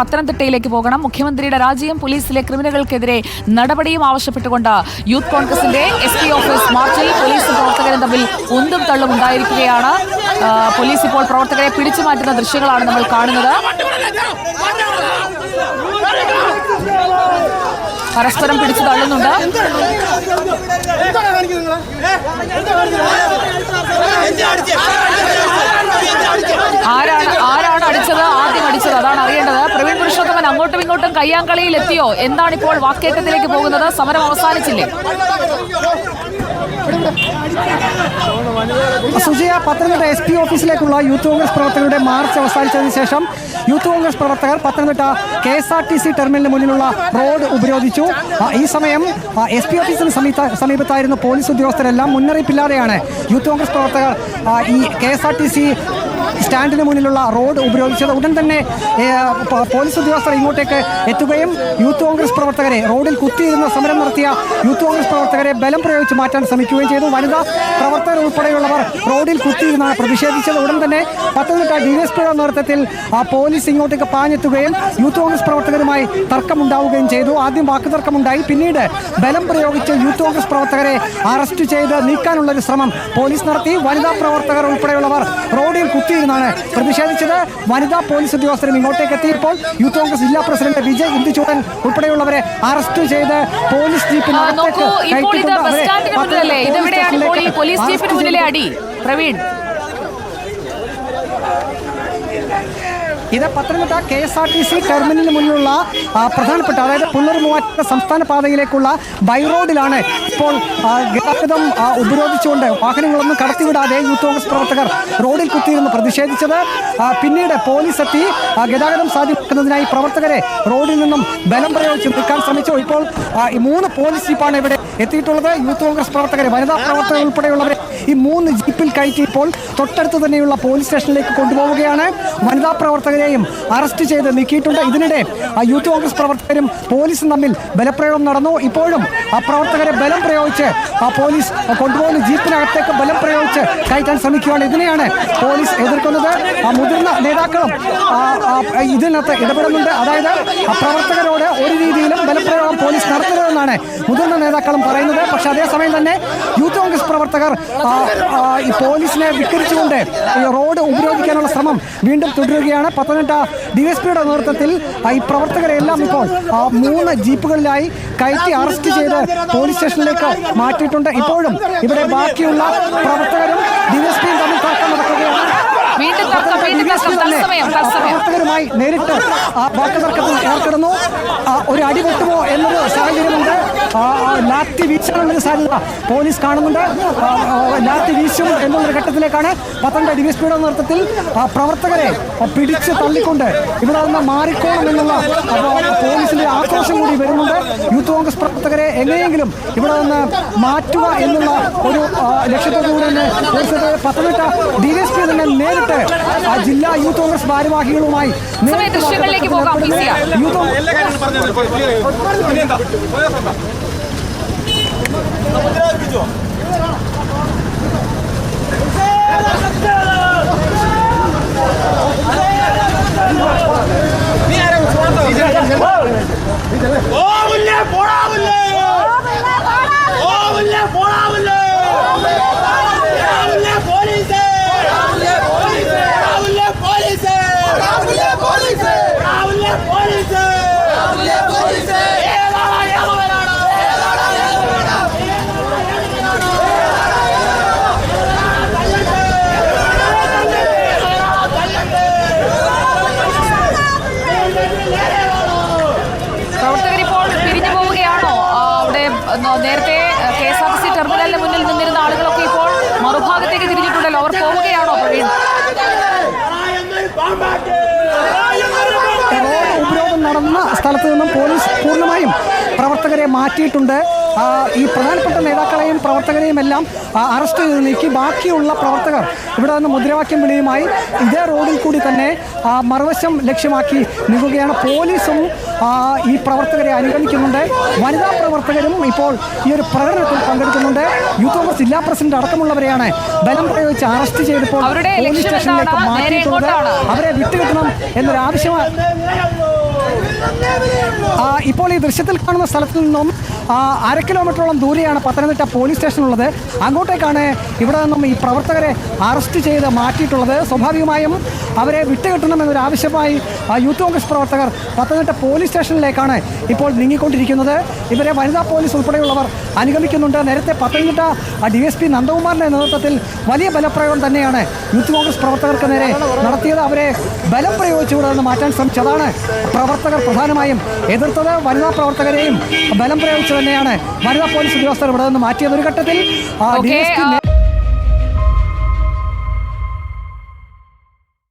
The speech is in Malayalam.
പത്തനംതിട്ടയിലേക്ക് പോകണം. മുഖ്യമന്ത്രിയുടെ രാജിയും പോലീസിലെ ക്രിമിനലുകൾക്കെതിരെ നടപടിയും ആവശ്യപ്പെട്ടുകൊണ്ട് യൂത്ത് കോൺഗ്രസിന്റെ SP ഓഫീസ് മാർച്ചിൽ പോലീസും പ്രവർത്തകരും തമ്മിൽ ഉന്തും തള്ളും ഉണ്ടായിരിക്കുകയാണ്. പോലീസ് ഇപ്പോൾ പ്രവർത്തകരെ പിടിച്ചുമാറ്റുന്ന ദൃശ്യങ്ങളാണ് നമ്മൾ കാണുന്നത്. പരസ്പരം പിടിച്ചു തള്ളുന്നുണ്ട്. ആരാണ് അടിച്ചത്, ആദ്യം അടിച്ചത്, അതാണ് അറിയേണ്ടത്. പ്രവീൺ പുരുഷോത്തമൻ അങ്ങോട്ടും ഇങ്ങോട്ടും കയ്യാങ്കളിയിൽ എത്തിയോ? എന്താണിപ്പോൾ വാക്കേറ്റത്തിലേക്ക് പോകുന്നത്? സമരം അവസാനിച്ചില്ലേ? സുജയ, പത്തനംതിട്ട SP ഓഫീസിലേക്കുള്ള യൂത്ത് കോൺഗ്രസ് പ്രവർത്തകരുടെ മാർച്ച് അവസാനിച്ചതിന് ശേഷം യൂത്ത് കോൺഗ്രസ് പ്രവർത്തകർ പത്തനംതിട്ട KSRTC ടെർമിനലിന് മുന്നിലുള്ള റോഡ് ഉപരോധിച്ചു. ഈ സമയം SP ഓഫീസിന് സമീപത്തായിരുന്ന പോലീസ് ഉദ്യോഗസ്ഥരെല്ലാം മുന്നറിയിപ്പില്ലാതെയാണ് യൂത്ത് കോൺഗ്രസ് പ്രവർത്തകർ ഈ KSRTC സ്റ്റാൻഡിന് മുന്നിലുള്ള റോഡ് ഉപരോധിച്ചത്. ഉടൻ തന്നെ പോലീസ് ഉദ്യോഗസ്ഥർ ഇങ്ങോട്ടേക്ക് എത്തുകയും യൂത്ത് കോൺഗ്രസ് പ്രവർത്തകരെ റോഡിൽ കുത്തിയിരുന്ന് സമരം നടത്തിയ യൂത്ത് കോൺഗ്രസ് പ്രവർത്തകരെ ബലം പ്രയോഗിച്ച് മാറ്റാൻ ശ്രമിക്കുകയും ചെയ്തു. വനിതാ പ്രവർത്തകർ ഉൾപ്പെടെയുള്ളവർ റോഡിൽ കുത്തിയിരുന്നാണ് പ്രതിഷേധിച്ചത്. ഉടൻ തന്നെ പത്തനംതിട്ട DSPയുടെ നേതൃത്വത്തിൽ പോലീസ് ഇങ്ങോട്ടേക്ക് പാഞ്ഞെത്തുകയും യൂത്ത് കോൺഗ്രസ് പ്രവർത്തകരുമായി തർക്കമുണ്ടാവുകയും ചെയ്തു. ആദ്യം വാക്കുതർക്കമുണ്ടായി, പിന്നീട് ബലം പ്രയോഗിച്ച് യൂത്ത് കോൺഗ്രസ് പ്രവർത്തകരെ അറസ്റ്റ് ചെയ്ത് നീക്കാനുള്ളൊരു ശ്രമം പോലീസ് നടത്തി. വനിതാ പ്രവർത്തകർ ഉൾപ്പെടെയുള്ളവർ റോഡിൽ കുത്തിയിരുന്നാണ് പ്രതിഷേധിച്ചത്. വനിതാ പോലീസ് ഉദ്യോഗസ്ഥരും ഇങ്ങോട്ടേക്ക് എത്തിയപ്പോൾ യൂത്ത് കോൺഗ്രസ് ജില്ലാ പ്രസിഡന്റ് വിജയ് ഇന്ദുചൂടൻ ഉൾപ്പെടെയുള്ളവരെ അറസ്റ്റ് ചെയ്ത് പോലീസ് ജീപ്പിനകത്തേക്ക് ഇത് പത്തനംതിട്ട KSRTC ടെർമിനലിന് മുന്നിലുള്ള പ്രധാനപ്പെട്ട, അതായത് പുനർമൂവാറ്റുപുഴ സംസ്ഥാന പാതയിലേക്കുള്ള ബൈ റോഡിലാണ് ഇപ്പോൾ ഗതാഗതം ഉപരോധിച്ചുകൊണ്ട് വാഹനങ്ങളൊന്നും കടത്തിവിടാതെ യൂത്ത് കോൺഗ്രസ് പ്രവർത്തകർ റോഡിൽ കുത്തിയിരുന്ന് പ്രതിഷേധിച്ചത്. പിന്നീട് പോലീസ് എത്തി ഗതാഗതം സാധ്യമാക്കുന്നതിനായി പ്രവർത്തകരെ റോഡിൽ നിന്നും ബലം പ്രയോഗിച്ച് നിൽക്കാൻ ശ്രമിച്ചു. ഇപ്പോൾ 3 പോലീസ് ജീപ്പാണ് ഇവിടെ എത്തിയിട്ടുള്ളത്. യൂത്ത് കോൺഗ്രസ് പ്രവർത്തകരെ, വനിതാ പ്രവർത്തകർ ഉൾപ്പെടെയുള്ളവരെ ഈ 3 ജീപ്പിൽ കയറ്റി ഇപ്പോൾ തൊട്ടടുത്ത് തന്നെയുള്ള പോലീസ് സ്റ്റേഷനിലേക്ക് കൊണ്ടുപോവുകയാണ്. വനിതാ പ്രവർത്തകരെയും അറസ്റ്റ് ചെയ്ത് നീക്കിയിട്ടുണ്ട്. ഇതിനിടെ യൂത്ത് കോൺഗ്രസ് പ്രവർത്തകരും പോലീസും തമ്മിൽ ബലപ്രയോഗം നടന്നു. ഇപ്പോഴും പ്രവർത്തകരെ ബലം പ്രയോഗിച്ച് പോലീസ് കൊണ്ടുപോകുന്ന ജീപ്പിനകത്തേക്ക് ബലം പ്രയോഗിച്ച് കയറ്റാൻ ശ്രമിക്കുകയാണ്. ഇതിനെയാണ് പോലീസ് എതിർക്കുന്നത്. മുതിർന്ന നേതാക്കളും ഇതിനകത്ത് ഇടപെടുന്നുണ്ട്. അതായത് പ്രവർത്തകരോട് ഒരു രീതിയിലും ബലപ്രയോഗം പോലീസ് നടത്തരുതെന്നാണ് മുതിർന്ന നേതാക്കളും പറയുന്നത്. പക്ഷേ അതേസമയം തന്നെ യൂത്ത് കോൺഗ്രസ് പ്രവർത്തകർ ഈ പോലീസിനെ വിക്കരിച്ചുകൊണ്ട് ഈ റോഡ് ഉപരോധിക്കാനുള്ള ശ്രമം വീണ്ടും തുടരുകയാണ്. പത്തനംതിട്ട DSPയുടെ നേതൃത്വത്തിൽ ഈ പ്രവർത്തകരെല്ലാം ഇപ്പോൾ 3 ജീപ്പുകളിലായി കയറ്റി അറസ്റ്റ് ചെയ്ത് പോലീസ് സ്റ്റേഷനിലേക്ക് മാറ്റിയിട്ടുണ്ട്. ഇപ്പോഴും ഇവിടെ ബാക്കിയുള്ള പ്രവർത്തകരും DSPയും തമ്മിൽ തർക്കം നടക്കുകയാണ്. പ്രവർത്തകരുമായി നേരിട്ട് വാക്കുതർക്കത്തിൽ ഏർപ്പെടുന്നു. ഒരു അടി പൊട്ടുമോ എന്നൊരു സാഹചര്യമുണ്ട്. ലാത്തി വീശാനുള്ളൊരു സാധ്യത പോലീസ് കാണുന്നുണ്ട്. ലാത്തി വീശും എന്നുള്ളൊരു ഘട്ടത്തിലേക്കാണ് പത്തനംതിട്ട DSPയുടെ നേതൃത്വത്തിൽ പ്രവർത്തകരെ പിടിച്ച് തള്ളിക്കൊണ്ട് ഇവിടെ നിന്ന് മാറിക്കോണം എന്നുള്ള പോലീസിന്റെ ആക്രോശം കൂടി വരുന്നുണ്ട്. യൂത്ത് കോൺഗ്രസ് പ്രവർത്തകരെ എങ്ങനെയെങ്കിലും ഇവിടെ നിന്ന് മാറ്റുക എന്നുള്ള ഒരു ലക്ഷ്യത്തോടുകൂടി തന്നെ പത്തനംതിട്ട DSP തന്നെ നേരിട്ട് ജില്ലാ യൂത്ത് കോൺഗ്രസ് ഭാരവാഹികളുമായി ദൃശ്യങ്ങളിലേക്ക് പോകാം. നേരത്തെ KSRTC ടെർമിനലിന് മുന്നിൽ നിന്നിരുന്ന ആളുകളൊക്കെ ഇപ്പോൾ മറുഭാഗത്തേക്ക് തിരിഞ്ഞിട്ടുണ്ടല്ലോ. അവർ പോവുകയാണോ പ്രവീൺ? ഉപരോധം നടന്ന സ്ഥലത്ത് നിന്നും പോലീസ് പൂർണ്ണമായും പ്രവർത്തകരെ മാറ്റിയിട്ടുണ്ട്. ഈ പ്രധാനപ്പെട്ട നേതാക്കളെയും പ്രവർത്തകരെയും എല്ലാം അറസ്റ്റ് ചെയ്ത് നീക്കി ബാക്കിയുള്ള പ്രവർത്തകർ ഇവിടെ നിന്ന് മുദ്രാവാക്യം വിളിയുമായി ഇതേ റോഡിൽ കൂടി തന്നെ മറുവശം ലക്ഷ്യമാക്കി നീങ്ങുകയാണ്. പോലീസും ഈ പ്രവർത്തകരെ അനുഗമിക്കുന്നുണ്ട്. വനിതാ പ്രവർത്തകരും ഇപ്പോൾ ഈ ഒരു പ്രകടനത്തിൽ പങ്കെടുക്കുന്നുണ്ട്. യൂത്ത് കോൺഗ്രസ് ജില്ലാ പ്രസിഡന്റ് അടക്കമുള്ളവരെയാണ് ബലം പ്രയോഗിച്ച് അറസ്റ്റ് ചെയ്തപ്പോൾ പോലീസ് സ്റ്റേഷനിലേക്ക് മാറ്റിയിട്ടുള്ളത്. അവരെ വിട്ടുകിട്ടണം എന്നൊരു ആവശ്യമാണ്. ഇപ്പോൾ ഈ ദൃശ്യത്തിൽ കാണുന്ന സ്ഥലത്ത് നിന്നും 1/2 കിലോമീറ്ററോളം ദൂരെയാണ് പത്തനംതിട്ട പോലീസ് സ്റ്റേഷനുള്ളത്. അങ്ങോട്ടേക്കാണ് ഇവിടെ നിന്നും ഈ പ്രവർത്തകരെ അറസ്റ്റ് ചെയ്ത് മാറ്റിയിട്ടുള്ളത്. സ്വാഭാവികമായും അവരെ വിട്ടുകിട്ടണമെന്നൊരു ആവശ്യമായി യൂത്ത് കോൺഗ്രസ് പ്രവർത്തകർ പത്തനംതിട്ട പോലീസ് സ്റ്റേഷനിലേക്കാണ് ഇപ്പോൾ നീങ്ങിക്കൊണ്ടിരിക്കുന്നത്. ഇവരെ വനിതാ പോലീസ് ഉൾപ്പെടെയുള്ളവർ അനുഗമിക്കുന്നുണ്ട്. നേരത്തെ പത്തനംതിട്ട DSP നന്ദകുമാറിന്റെ നേതൃത്വത്തിൽ വലിയ ബലപ്രയോഗം തന്നെയാണ് യൂത്ത് കോൺഗ്രസ് പ്രവർത്തകർക്ക് നേരെ നടത്തിയത്. അവരെ ബലം പ്രയോഗിച്ച് ഇവിടെ നിന്ന് മാറ്റാൻ ശ്രമിച്ചതാണ് പ്രവർത്തകർ പ്രധാനമായും എതിർത്തത്. വനിതാ പ്രവർത്തകരെയും ബലം പ്രയോഗിച്ച് തന്നെയാണ് വനിതാ പോലീസ് ഉദ്യോഗസ്ഥർ ഇവിടെ നിന്ന് മാറ്റിയത്. ഒരു ഘട്ടത്തിൽ DSP